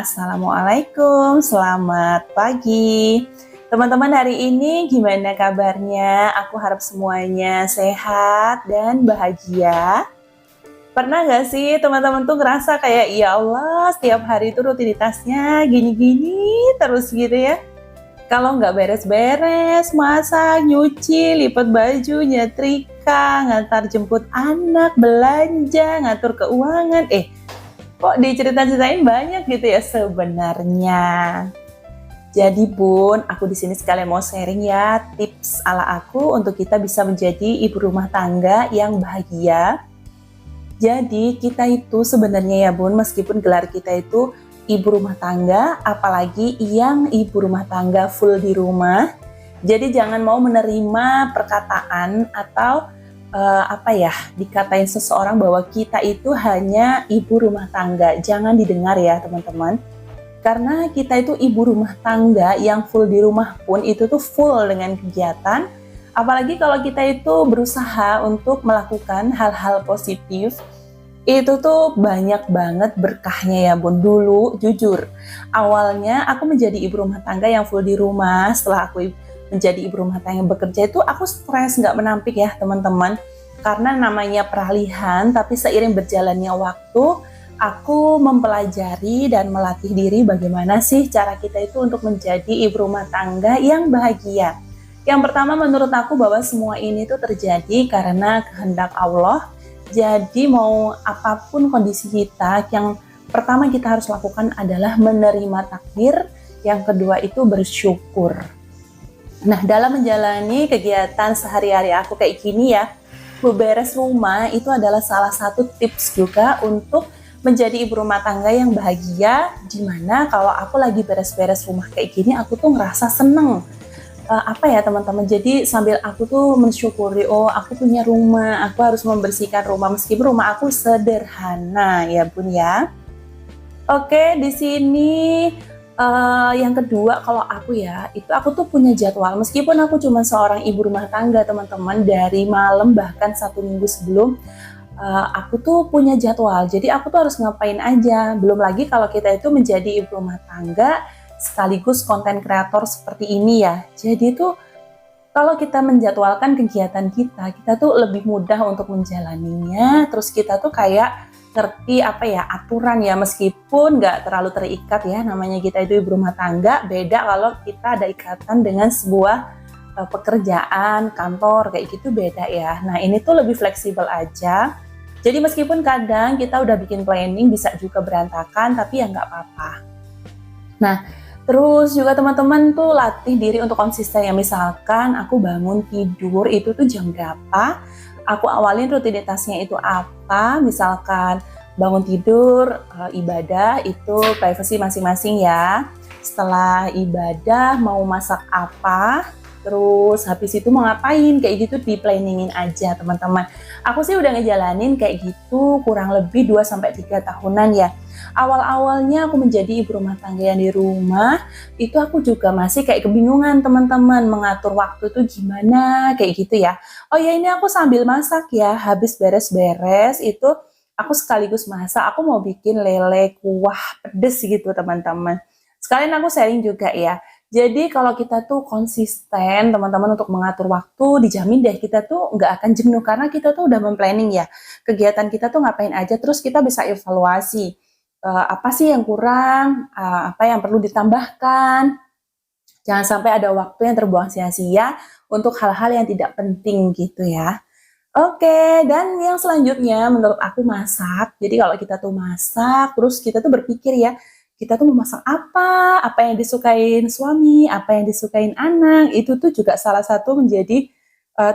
Assalamualaikum, selamat pagi. Teman-teman hari ini gimana kabarnya? Aku harap semuanya sehat dan bahagia. Pernah nggak sih teman-teman tuh ngerasa kayak ya Allah setiap hari itu rutinitasnya gini-gini terus gitu ya? Kalau nggak beres-beres, masak, nyuci, lipat baju, nyetrika, ngantar jemput anak, belanja, ngatur keuangan, kok dicerita-ceritain banyak gitu ya sebenarnya. Jadi Bun, aku di sini sekalian mau sharing ya tips ala aku untuk kita bisa menjadi ibu rumah tangga yang bahagia. Jadi kita itu sebenarnya ya Bun, meskipun gelar kita itu ibu rumah tangga, apalagi yang ibu rumah tangga full di rumah. Jadi jangan mau menerima perkataan atau dikatain seseorang bahwa kita itu hanya ibu rumah tangga. Jangan didengar ya teman-teman. Karena kita itu ibu rumah tangga yang full di rumah pun itu tuh full dengan kegiatan. Apalagi kalau kita itu berusaha untuk melakukan hal-hal positif, itu tuh banyak banget berkahnya ya Bun. Dulu jujur, awalnya aku menjadi ibu rumah tangga yang full di rumah. Setelah aku menjadi ibu rumah tangga yang bekerja itu aku stres nggak menampik ya teman-teman, karena namanya peralihan. Tapi seiring berjalannya waktu, aku mempelajari dan melatih diri bagaimana sih cara kita itu untuk menjadi ibu rumah tangga yang bahagia. Yang pertama menurut aku bahwa semua ini tuh terjadi karena kehendak Allah. Jadi mau apapun kondisi kita, yang pertama kita harus lakukan adalah menerima takdir, yang kedua itu bersyukur. Nah, dalam menjalani kegiatan sehari-hari aku kayak gini ya, beberes rumah itu adalah salah satu tips juga untuk menjadi ibu rumah tangga yang bahagia. Dimana kalau aku lagi beres-beres rumah kayak gini, aku tuh ngerasa seneng. Teman-teman, jadi sambil aku tuh mensyukuri, oh aku punya rumah, aku harus membersihkan rumah meskipun rumah aku sederhana ya Bun ya. Oke, di sini yang kedua kalau aku ya, itu aku tuh punya jadwal. Meskipun aku cuma seorang ibu rumah tangga teman-teman, dari malam bahkan 1 minggu sebelum, aku tuh punya jadwal. Jadi aku tuh harus ngapain aja. Belum lagi kalau kita itu menjadi ibu rumah tangga sekaligus konten kreator seperti ini ya. Jadi tuh kalau kita menjadwalkan kegiatan kita tuh lebih mudah untuk menjalaninya. Terus kita tuh kayak ngerti aturan ya, meskipun nggak terlalu terikat ya. Namanya kita itu ibu rumah tangga, beda kalau kita ada ikatan dengan sebuah pekerjaan, kantor kayak gitu beda ya. Nah ini tuh lebih fleksibel aja. Jadi meskipun kadang kita udah bikin planning bisa juga berantakan, tapi ya nggak apa-apa. Nah, terus juga teman-teman tuh latih diri untuk konsisten ya. Misalkan aku bangun tidur itu tuh jam berapa, aku awalin rutinitasnya itu apa. Misalkan bangun tidur, ibadah itu privasi masing-masing ya. Setelah ibadah mau masak apa, terus habis itu mau ngapain, kayak gitu di planningin aja teman-teman. Aku sih udah ngejalanin kayak gitu kurang lebih 2-3 tahunan ya. Awal-awalnya aku menjadi ibu rumah tangga yang di rumah, itu aku juga masih kayak kebingungan teman-teman, mengatur waktu itu gimana, kayak gitu ya. Oh ya ini aku sambil masak ya, habis beres-beres itu aku sekaligus masak, aku mau bikin lele kuah pedes gitu teman-teman. Sekalian aku sharing juga ya. Jadi kalau kita tuh konsisten teman-teman untuk mengatur waktu, dijamin deh kita tuh nggak akan jenuh karena kita tuh udah memplanning ya. Kegiatan kita tuh ngapain aja, terus kita bisa evaluasi. Apa sih yang kurang, apa yang perlu ditambahkan. Jangan sampai ada waktu yang terbuang sia-sia untuk hal-hal yang tidak penting gitu ya. Oke, dan yang selanjutnya menurut aku masak. Jadi kalau kita tuh masak, terus kita tuh berpikir ya, kita tuh mau masak apa yang disukain suami, apa yang disukain anak, itu tuh juga salah satu menjadi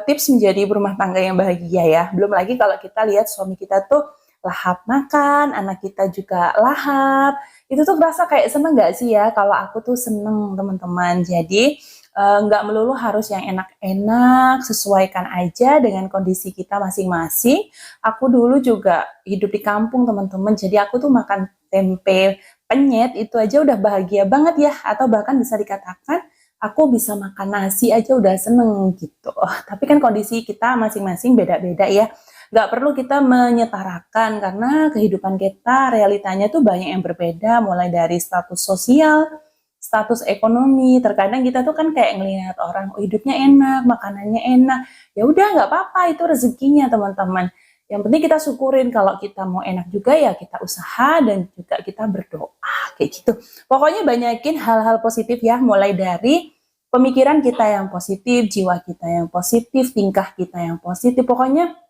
tips menjadi ibu rumah tangga yang bahagia ya. Belum lagi kalau kita lihat suami kita tuh lahap makan, anak kita juga lahap, itu tuh berasa kayak seneng gak sih ya? Kalau aku tuh seneng teman-teman. Jadi nggak melulu harus yang enak-enak, sesuaikan aja dengan kondisi kita masing-masing. Aku dulu juga hidup di kampung teman-teman, jadi aku tuh makan tempe penyet itu aja udah bahagia banget ya, atau bahkan bisa dikatakan aku bisa makan nasi aja udah seneng gitu. Tapi kan kondisi kita masing-masing beda-beda ya. Nggak perlu kita menyetarakan karena kehidupan kita realitanya tuh banyak yang berbeda, mulai dari status sosial, status ekonomi. Terkadang kita tuh kan kayak ngelihat orang, oh, hidupnya enak, makanannya enak. Ya udah nggak apa-apa, itu rezekinya teman-teman. Yang penting kita syukurin, kalau kita mau enak juga ya kita usaha dan juga kita berdoa kayak gitu. Pokoknya banyakin hal-hal positif ya, mulai dari pemikiran kita yang positif, jiwa kita yang positif, tingkah kita yang positif. Pokoknya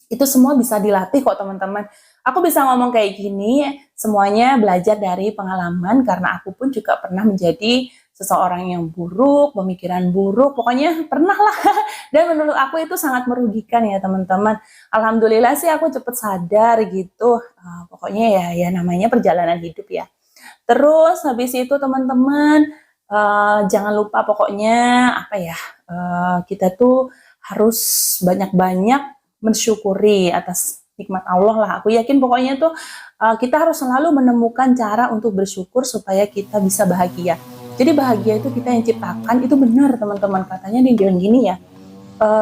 itu semua bisa dilatih kok teman-teman. Aku bisa ngomong kayak gini, semuanya belajar dari pengalaman karena aku pun juga pernah menjadi seseorang yang buruk, pemikiran buruk, pokoknya pernah lah. Dan menurut aku itu sangat merugikan ya teman-teman. Alhamdulillah sih aku cepet sadar gitu. Pokoknya ya namanya perjalanan hidup ya. Terus habis itu teman-teman, jangan lupa pokoknya apa ya, kita tuh harus banyak-banyak mensyukuri atas nikmat Allah lah. Aku yakin pokoknya tuh kita harus selalu menemukan cara untuk bersyukur supaya kita bisa bahagia. Jadi bahagia itu kita yang ciptakan, itu benar teman-teman, katanya dibilang gini ya.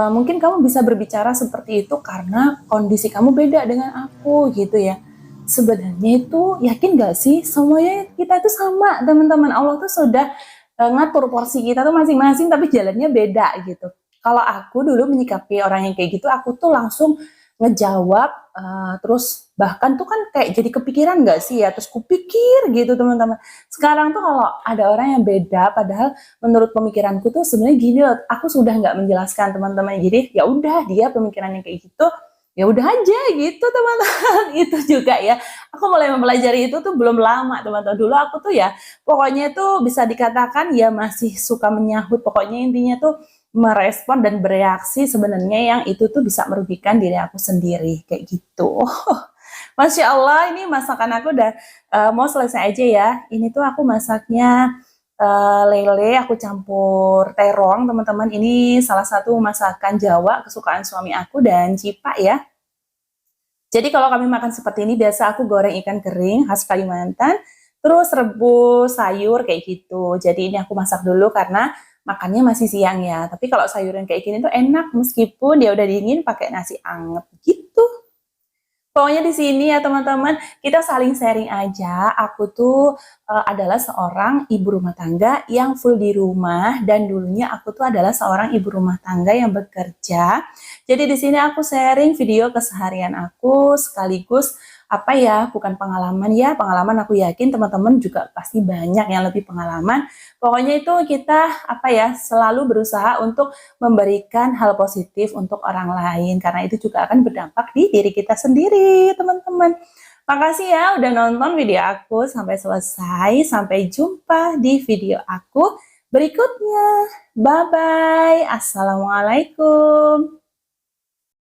Mungkin kamu bisa berbicara seperti itu karena kondisi kamu beda dengan aku gitu ya. Sebenarnya itu yakin gak sih semuanya kita itu sama teman-teman. Allah tuh sudah ngatur porsi kita tuh masing-masing tapi jalannya beda gitu. Kalau aku dulu menyikapi orang yang kayak gitu, aku tuh langsung ngejawab, terus bahkan tuh kan kayak jadi kepikiran gak sih ya, terus kupikir gitu teman-teman. Sekarang tuh kalau ada orang yang beda, padahal menurut pemikiranku tuh sebenarnya gini loh, aku sudah nggak menjelaskan teman-teman. Jadi ya udah dia pemikirannya kayak gitu, ya udah aja gitu teman-teman. Itu juga ya, aku mulai mempelajari itu tuh belum lama teman-teman. Dulu aku tuh ya pokoknya tuh bisa dikatakan ya masih suka menyahut, pokoknya intinya tuh merespon dan bereaksi sebenarnya yang itu tuh bisa merugikan diri aku sendiri kayak gitu. Masya Allah, ini masakan aku udah mau selesai aja ya. Ini tuh aku masaknya lele, aku campur terong teman-teman. Ini salah satu masakan Jawa kesukaan suami aku dan Cipa ya. Jadi kalau kami makan seperti ini, biasa aku goreng ikan kering khas Kalimantan, terus rebus sayur kayak gitu. Jadi ini aku masak dulu karena makannya masih siang ya. Tapi kalau sayuran kayak gini tuh enak meskipun dia udah dingin pakai nasi anget gitu. Pokoknya di sini ya teman-teman, kita saling sharing aja. Aku tuh adalah seorang ibu rumah tangga yang full di rumah dan dulunya aku tuh adalah seorang ibu rumah tangga yang bekerja. Jadi di sini aku sharing video keseharian aku sekaligus apa ya, bukan pengalaman ya, pengalaman aku yakin teman-teman juga pasti banyak yang lebih pengalaman. Pokoknya itu kita apa ya, selalu berusaha untuk memberikan hal positif untuk orang lain karena itu juga akan berdampak di diri kita sendiri, teman-teman. Makasih ya udah nonton video aku sampai selesai. Sampai jumpa di video aku berikutnya. Bye bye. Assalamualaikum.